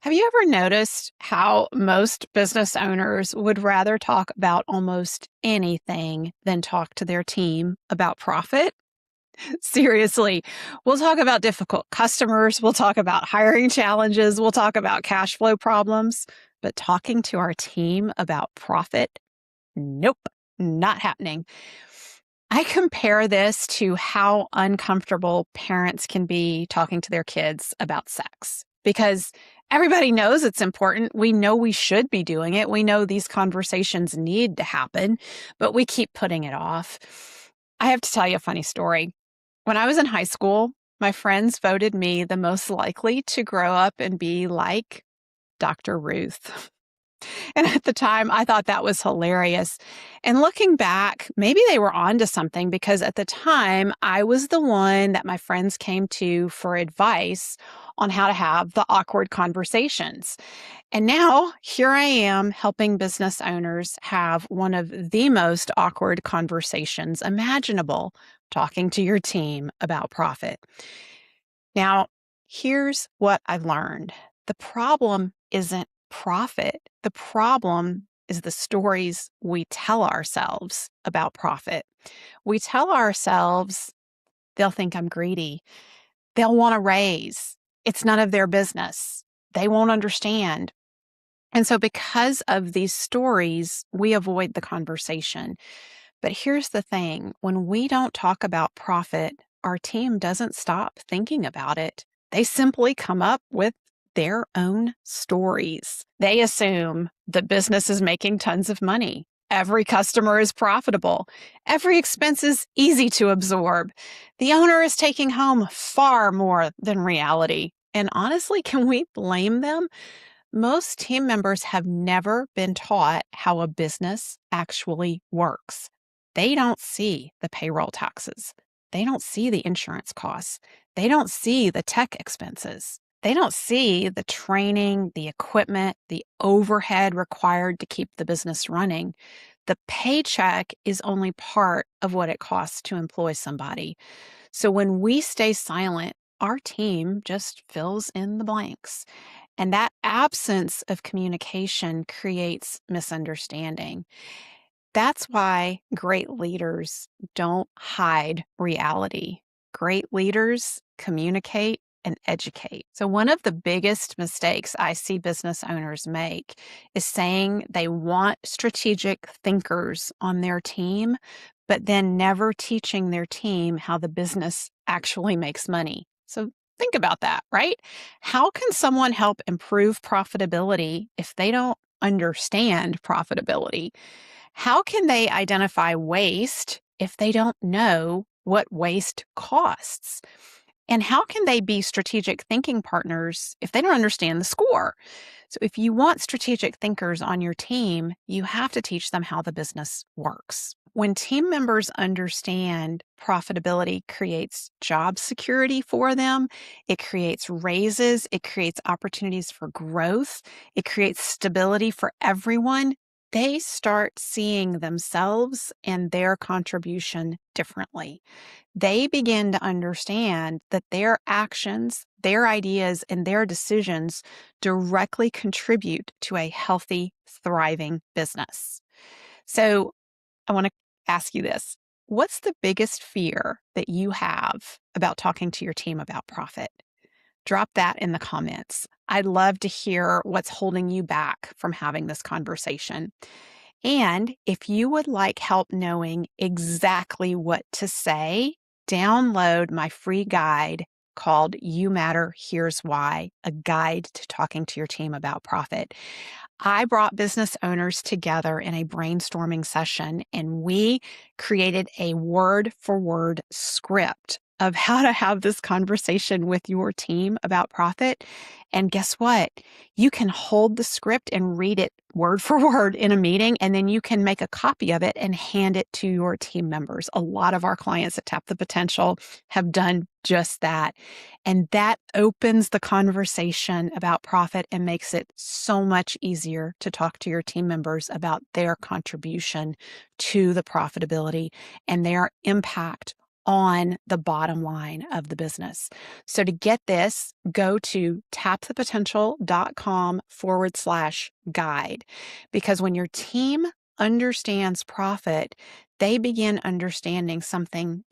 Have you ever noticed how most business owners would rather talk about almost anything than talk to their team about profit? Seriously, we'll talk about difficult customers, we'll talk about hiring challenges, we'll talk about cash flow problems, but talking to our team about profit? Nope, not happening. I compare this to how uncomfortable parents can be talking to their kids about sex because everybody knows it's important. We know we should be doing it. We know these conversations need to happen, but we keep putting it off. I have to tell you a funny story. When I was in high school, my friends voted me the most likely to grow up and be like Dr. Ruth. And at the time, I thought that was hilarious. And looking back, maybe they were onto something because at the time, I was the one that my friends came to for advice on how to have the awkward conversations. And now here I am helping business owners have one of the most awkward conversations imaginable, talking to your team about profit. Now, here's what I learned. The problem isn't profit. The problem is the stories we tell ourselves about profit. We tell ourselves they'll think I'm greedy. They'll want a raise. It's none of their business. They won't understand. And so because of these stories, we avoid the conversation. But here's the thing, when we don't talk about profit, our team doesn't stop thinking about it. They simply come up with their own stories. They assume the business is making tons of money. Every customer is profitable. Every expense is easy to absorb. The owner is taking home far more than reality. And honestly, can we blame them? Most team members have never been taught how a business actually works. They don't see the payroll taxes. They don't see the insurance costs. They don't see the tech expenses. They don't see the training, the equipment, the overhead required to keep the business running. The paycheck is only part of what it costs to employ somebody. So when we stay silent, our team just fills in the blanks. And that absence of communication creates misunderstanding. That's why great leaders don't hide reality. Great leaders communicate and educate. So, one of the biggest mistakes I see business owners make is saying they want strategic thinkers on their team, but then never teaching their team how the business actually makes money. So, think about that, right? How can someone help improve profitability if they don't understand profitability? How can they identify waste if they don't know what waste costs? And how can they be strategic thinking partners if they don't understand the score? So, if you want strategic thinkers on your team, you have to teach them how the business works. When team members understand profitability creates job security for them, it creates raises, it creates opportunities for growth, it creates stability for everyone, they start seeing themselves and their contribution differently. They begin to understand that their actions, their ideas, and their decisions directly contribute to a healthy, thriving business. So I want to ask you this. What's the biggest fear that you have about talking to your team about profit? Drop that in the comments. I'd love to hear what's holding you back from having this conversation. And if you would like help knowing exactly what to say, download my free guide called You Matter, Here's Why, a guide to talking to your team about profit. I brought business owners together in a brainstorming session, and we created a word-for-word script of how to have this conversation with your team about profit. And guess what? You can hold the script and read it word for word in a meeting, and then you can make a copy of it and hand it to your team members. A lot of our clients at Tap the Potential have done just that. And that opens the conversation about profit and makes it so much easier to talk to your team members about their contribution to the profitability and their impact on the bottom line of the business. So to get this, go to tapthepotential.com/guide, because when your team understands profit, they begin understanding something